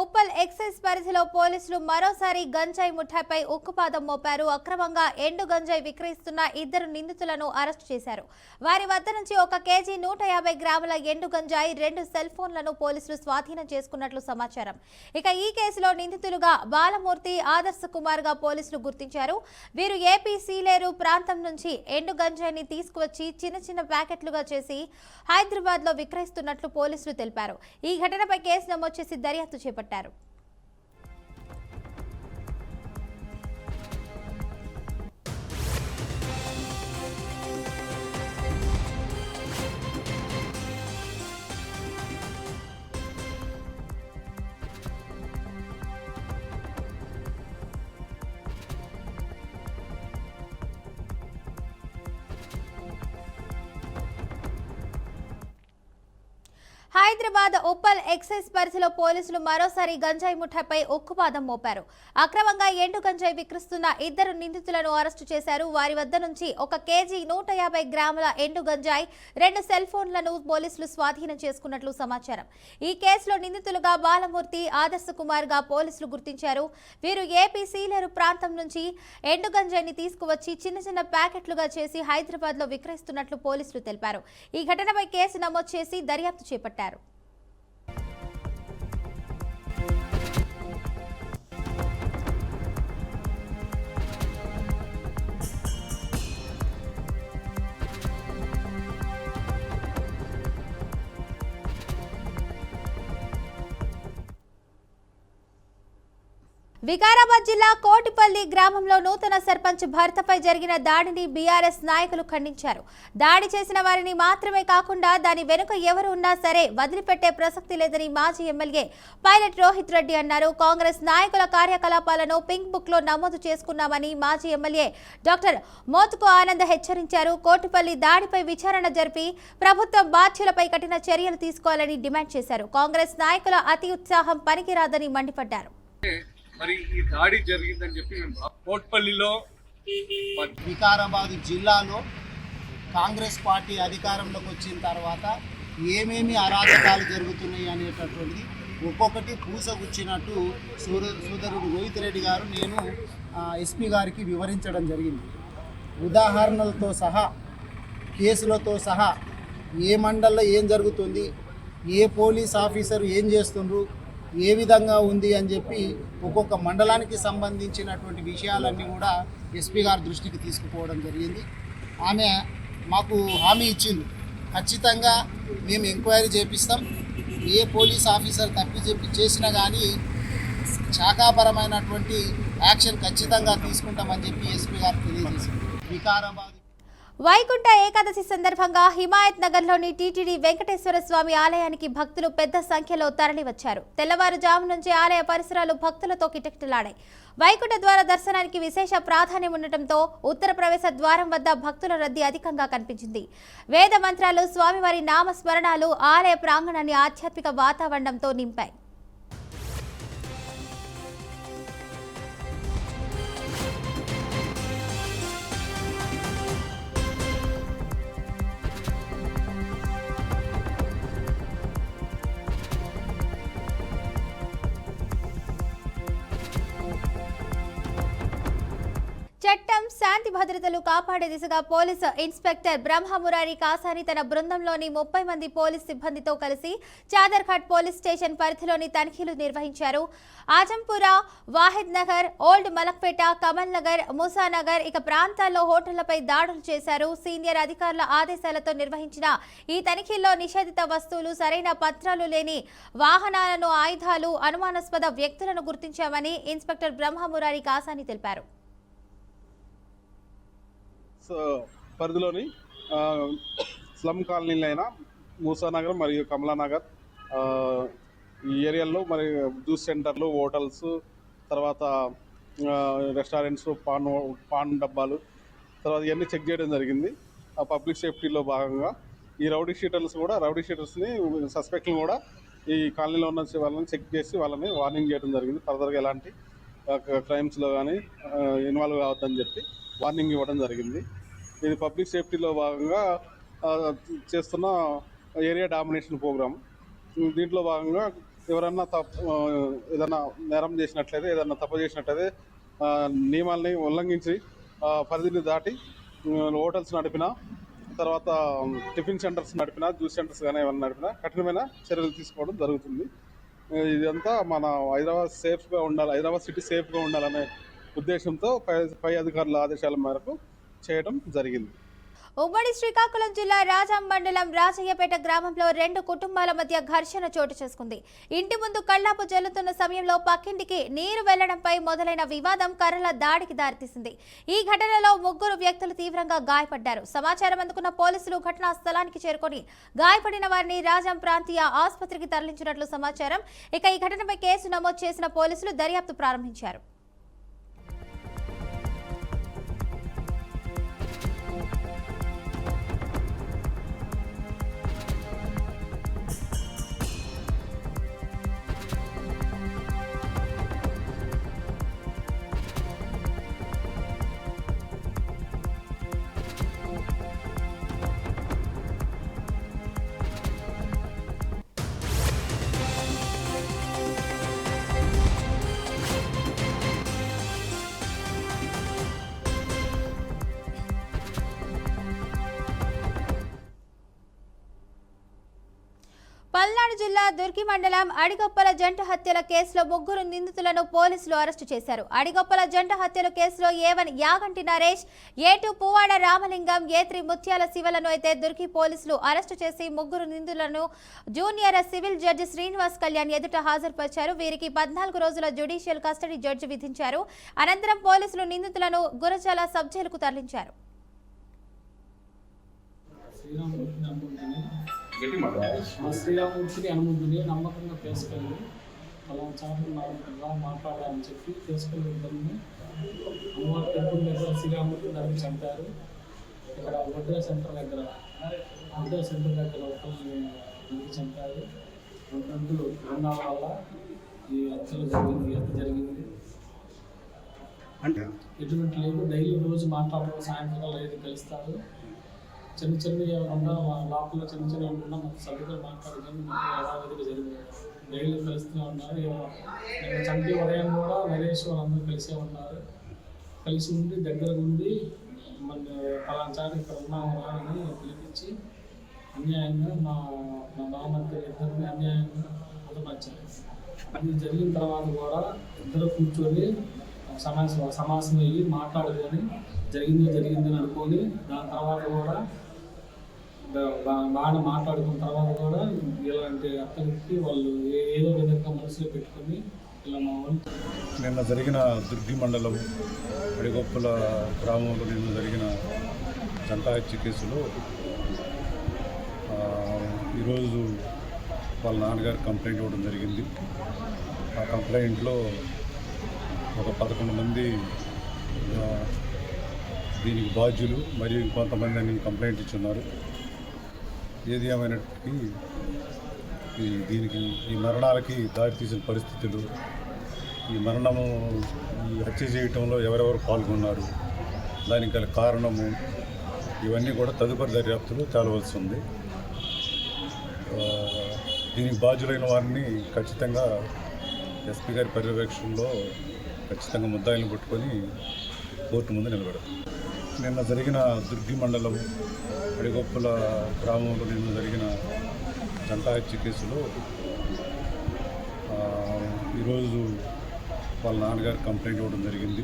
Uppal excise పరిధిలో పోలీసులు మరోసారి గంజాయి ముఠాపై ఉక్కుపాదం మోపారు. అక్రమంగా ఎండు గంజాయి విక్రయిస్తున్న ఇద్దరు నిందితులను అరెస్టు చేశారు. వారి వద్ద నుంచి 1 కేజీ 150 గ్రాముల ఎండు గంజాయి, 2 సెల్ ఫోన్లను పోలీసులు స్వాధీనం చేసుకున్నట్లు సమాచారం. ఇక ఈ కేసులో నిందితులుగా బాలమూర్తి, ఆదర్శ కుమార్ గా పోలీసులు గుర్తించారు. వీరు ఏపీ సీలేరు ప్రాంతం నుంచి ఎండు గంజాయిని తీసుకువచ్చి చిన్న చిన్న ప్యాకెట్లుగా చేసి హైదరాబాద్ లో విక్రయిస్తున్నట్లు పోలీసులు తెలిపారు. ఈ ఘటనపై కేసు నమోదు చేసి దర్యాప్తు చేపట్టారు. హైదరాబాద్ ఉప్పల్ ఎక్సైజ్ పరిధిలో పోలీసులు మరోసారి గంజాయి ముఠాపై ఉక్కుపాదం మోపారు. అక్రమంగా ఎండు గంజాయి విక్రయిస్తున్న ఇద్దరు నిందితులను అరెస్టు చేశారు. వారి వద్ద నుంచి 1 కేజీ 150 గ్రాముల ఎండు గంజాయి, 2 సెల్ ఫోన్లను పోలీసులు స్వాధీనం చేసుకున్నట్లు సమాచారం. ఈ కేసులో నిందితులుగా బాలమూర్తి, ఆదర్శ కుమార్ గా పోలీసులు గుర్తించారు. వీరు ఏపీ సీలేరు ప్రాంతం నుంచి ఎండు గంజాయిని తీసుకువచ్చి చిన్న చిన్న ప్యాకెట్లుగా చేసి హైదరాబాద్ లో విక్రయిస్తున్నట్లు పోలీసులు తెలిపారు. ఈ ఘటనపై కేసు నమోదు చేసి దర్యాప్తు చేపట్టారు. వికారాబాద్ జిల్లా కోటిపల్లి గ్రామంలో నూతన సర్పంచ్ భర్తపై జరిగిన దాడిని బీఆర్ఎస్ నాయకులు ఖండించారు. దాడి చేసిన వారిని మాత్రమే కాకుండా దాని వెనుక ఎవరు ఉన్నా సరే వదిలిపెట్టే ప్రసక్తి లేదని మాజీ ఎమ్మెల్యే పైలట్ రోహిత్ రెడ్డి అన్నారు. కాంగ్రెస్ నాయకుల కార్యకలాపాలను పింక్ బుక్ లో నమోదు చేసుకున్నామని మాజీ ఎమ్మెల్యే డాక్టర్ మోతుకు ఆనంద్ హెచ్చరించారు. కోటిపల్లి దాడిపై విచారణ జరిపి ప్రభుత్వం బాధ్యులపై కఠిన చర్యలు తీసుకోవాలని డిమాండ్ చేశారు. కాంగ్రెస్ నాయకుల అతి ఉత్సాహం పనికిరాదని మండిపడ్డారు. మరి ఈ దాడి జరిగిందని చెప్పి కోట్పల్లిలో వికారాబాద్ జిల్లాలో కాంగ్రెస్ పార్టీ అధికారంలోకి వచ్చిన తర్వాత ఏమేమి అరాచకాలు జరుగుతున్నాయి అనేటటువంటిది ఒక్కొక్కటి పూసగుచ్చినట్టు సోదరుడు రోహిత్ రెడ్డి గారు నేను ఎస్పీ గారికి వివరించడం జరిగింది. ఉదాహరణలతో సహా, కేసులతో సహా, ఏ మండల్లో ఏం జరుగుతుంది, ఏ పోలీస్ ఆఫీసర్ ఏం చేస్తుండ్రు, ఏ విధంగా ఉంది అని చెప్పి ఒక్కొక్క మండలానికి సంబంధించినటువంటి విషయాలన్నీ కూడా ఎస్పీ గారి దృష్టికి తీసుకుపోవడం జరిగింది. ఆమె మాకు హామీ ఇచ్చింది, ఖచ్చితంగా మేము ఎంక్వైరీ చేపిస్తాం, ఏ పోలీస్ ఆఫీసర్ చేసినా కానీ శాఖాపరమైనటువంటి యాక్షన్ ఖచ్చితంగా తీసుకుంటామని చెప్పి ఎస్పీ గారు తెలియజేసింది. వికారాబాద్ వైకుంఠ ఏకాదశి సందర్భంగా హిమాయత్ నగర్లోని టీటీడీ వెంకటేశ్వర స్వామి ఆలయానికి భక్తులు పెద్ద సంఖ్యలో తరలివచ్చారు. తెల్లవారుజాము నుంచి ఆలయ పరిసరాలు భక్తులతో కిటకిటలాడాయి. వైకుంఠ ద్వార దర్శనానికి విశేష ప్రాధాన్యం ఉండటంతో ఉత్తర ప్రవేశ ద్వారం వద్ద భక్తుల రద్దీ అధికంగా కనిపించింది. వేద మంత్రాలు, స్వామివారి నామస్మరణాలు ఆలయ ప్రాంగణాన్ని ఆధ్యాత్మిక వాతావరణంతో నింపాయి. చట్టం, శాంతి భద్రతలు కాపాడే దిశగా పోలీసు ఇన్స్పెక్టర్ బ్రహ్మమురారి కాసాని తన బృందంలోని 30 మంది పోలీస్ సిబ్బందితో కలిసి చాదర్ఘాట్ పోలీస్ స్టేషన్ పరిధిలోని తనిఖీలు నిర్వహించారు. ఆజంపురా, వాహిద్ నగర్, ఓల్డ్ మలక్పేట, కమల్ నగర్, మూసానగర్ ఇక ప్రాంతాల్లో హోటళ్లపై దాడులు చేశారు. సీనియర్ అధికారుల ఆదేశాలతో నిర్వహించిన ఈ తనిఖీల్లో నిషేధిత వస్తువులు, సరైన పత్రాలు లేని వాహనాలను, ఆయుధాలు, అనుమానాస్పద వ్యక్తులను గుర్తించామని ఇన్స్పెక్టర్ బ్రహ్మమురారి కాసాని తెలిపారు. పరిధిలోని స్లమ్ కాలనీలైన మూసానగర్ మరియు కమలానగర్ ఈ ఏరియాల్లో మరి జ్యూస్ సెంటర్లు, హోటల్స్, తర్వాత రెస్టారెంట్స్, పాన్ డబ్బాలు, తర్వాత ఇవన్నీ చెక్ చేయడం జరిగింది. పబ్లిక్ సేఫ్టీలో భాగంగా ఈ రౌడీ షీటర్స్ని సస్పెక్ట్లను కూడా ఈ కాలనీలో ఉన్న వాళ్ళని చెక్ చేసి వాళ్ళని వార్నింగ్ చేయడం జరిగింది. ఫర్దర్గా ఎలాంటి క్రైమ్స్లో కానీ ఇన్వాల్వ్ కావద్దని చెప్పి వార్నింగ్ ఇవ్వడం జరిగింది. ఇది పబ్లిక్ సేఫ్టీలో భాగంగా చేస్తున్న ఏరియా డామినేషన్ ప్రోగ్రామ్. దీంట్లో భాగంగా ఎవరన్నా ఏదన్నా నేరం చేసినట్లయితే, ఏదన్నా తప్పు చేసినట్లయితే నియమాల్ని ఉల్లంఘించి పరిధిని దాటి హోటల్స్ నడిపినా, తర్వాత టిఫిన్ సెంటర్స్ నడిపినా, జ్యూస్ సెంటర్స్ కానీ ఏమైనా నడిపినా కఠినమైన చర్యలు తీసుకోవడం జరుగుతుంది. ఇదంతా మన హైదరాబాద్ సిటీ సేఫ్గా ఉండాలనే ఉద్దేశంతో పై అధికారుల ఆదేశాల మేరకు చేయడం జరిగింది. ఉమ్మడి శ్రీకాకుళం జిల్లా రాజాం మండలం రాజయ్యపేట గ్రామంలో 2 కుటుంబాల మధ్య ఘర్షణ చోటు చేసుకుంది. ఇంటి ముందు కళ్లాపు జల్లుతున్న సమయంలో పక్కింటికి నీరు వెళ్లడంపై మొదలైన వివాదం కర్రల దాడికి దారితీసింది. ఈ ఘటనలో 3 వ్యక్తులు తీవ్రంగా గాయపడ్డారు. సమాచారం అందుకున్న పోలీసులు ఘటనా స్థలానికి చేరుకొని గాయపడిన వారిని రాజాం ప్రాంతీయ ఆసుపత్రికి తరలించినట్లు సమాచారం. ఇక ఈ ఘటనపై కేసు నమోదు చేసిన పోలీసులు దర్యాప్తు ప్రారంభించారు. పల్నాడు జిల్లా దుర్గి మండలం అడిగొప్పల జంట హత్యల కేసులో 3 నిందితులను పోలీసులు అరెస్టు చేశారు. అడిగొప్పల జంట హత్యల కేసులో A1 Yaganti Naresh, A2 Puvvada Ramalingam, A3 ముత్యాల శివలను అయితే దుర్గి పోలీసులు అరెస్టు చేసి 3 నిందితులను junior civil judge Srinivas Kalyan ఎదుట హాజరుపరిచారు. వీరికి 14 రోజుల జ్యుడిషియల్ కస్టడీ జడ్జి విధించారు. అనంతరం పోలీసులు నిందితులను గురజాల సబ్ జైలుకు తరలించారు. శ్రీరామూర్తిని అనుమతిని నమ్మకంగా తీసుకెళ్ళి అలా చాటున్నారా మాట్లాడాలని చెప్పి తీసుకెళ్ళి ఇద్దరిని అమ్మవారి టెంపుల్ దగ్గర శ్రీరామూర్తి నరికి చంపారు. ఇక్కడ వడ్డే సెంటర్ దగ్గర ఒకరిని నరికి చంపారు. 2 గంటలు రుణాల వల్ల ఈ హత్య జరిగింది. అంటే ఎటువంటి లేదు, డైలీ రోజు మాట్లాడడం, సాయంత్రం 5 కలుస్తారు. చిన్న ఏమన్నా లోపల చిన్న ఉంటున్నా మాకు సభ్యులు మాట్లాడుకొని యథావిధిగా జరిగింది. డైలీ కలుస్తూనే ఉన్నారు. నేను చంపి ఉదయం కూడా నరేష్ వాళ్ళందరూ కలిసే ఉన్నారు. కలిసి ఉండి దగ్గర ఉండి మన పలానా చాటు ఇక్కడ ఉన్నాము అని పిలిపించి అన్యాయంగా మా బావమర్తి ఇద్దరిని అన్యాయంగా హతమార్చారు. అది జరిగిన తర్వాత కూడా ఇద్దరు కూర్చొని సమాసం అయ్యి మాట్లాడుకొని జరిగిందని అనుకొని దాని తర్వాత కూడా బాగా మాట్లాడుకున్న తర్వాత కూడా ఇలాంటి అతనికి వాళ్ళు ఏదో విధంగా మనసులో పెట్టుకొని ఇలా మా నిన్న జరిగిన దుర్గి మండలం అడిగొప్పల గ్రామంలో నిన్న జరిగిన జంట హత్య కేసులో ఈరోజు వాళ్ళ నాన్నగారు కంప్లైంట్ ఇవ్వడం జరిగింది. ఆ కంప్లైంట్లో ఒక 11 మంది దీనికి బాధ్యులు మరియు ఇంకొంతమంది అని కంప్లైంట్ ఇచ్చున్నారు. ఏది ఏమైనప్పటికీ ఈ మరణాలకి దారితీసిన పరిస్థితులు, ఈ హత్య చేయటంలో ఎవరెవరు పాల్గొన్నారు, దానికి గల కారణము, ఇవన్నీ కూడా తదుపరి దర్యాప్తులో తేలవలసి ఉంది. దీనికి బాధ్యులైన వారిని ఖచ్చితంగా ఎస్పీ గారి పర్యవేక్షణలో ఖచ్చితంగా ముద్దాయిలను పట్టుకొని కోర్టు ముందు నిలబెడతాం. నిన్న జరిగిన దుర్గి మండలం అడిగొప్పల గ్రామంలో నిన్న జరిగిన జంట హత్య కేసులో ఈరోజు వాళ్ళ నాన్నగారు కంప్లైంట్ ఇవ్వడం జరిగింది.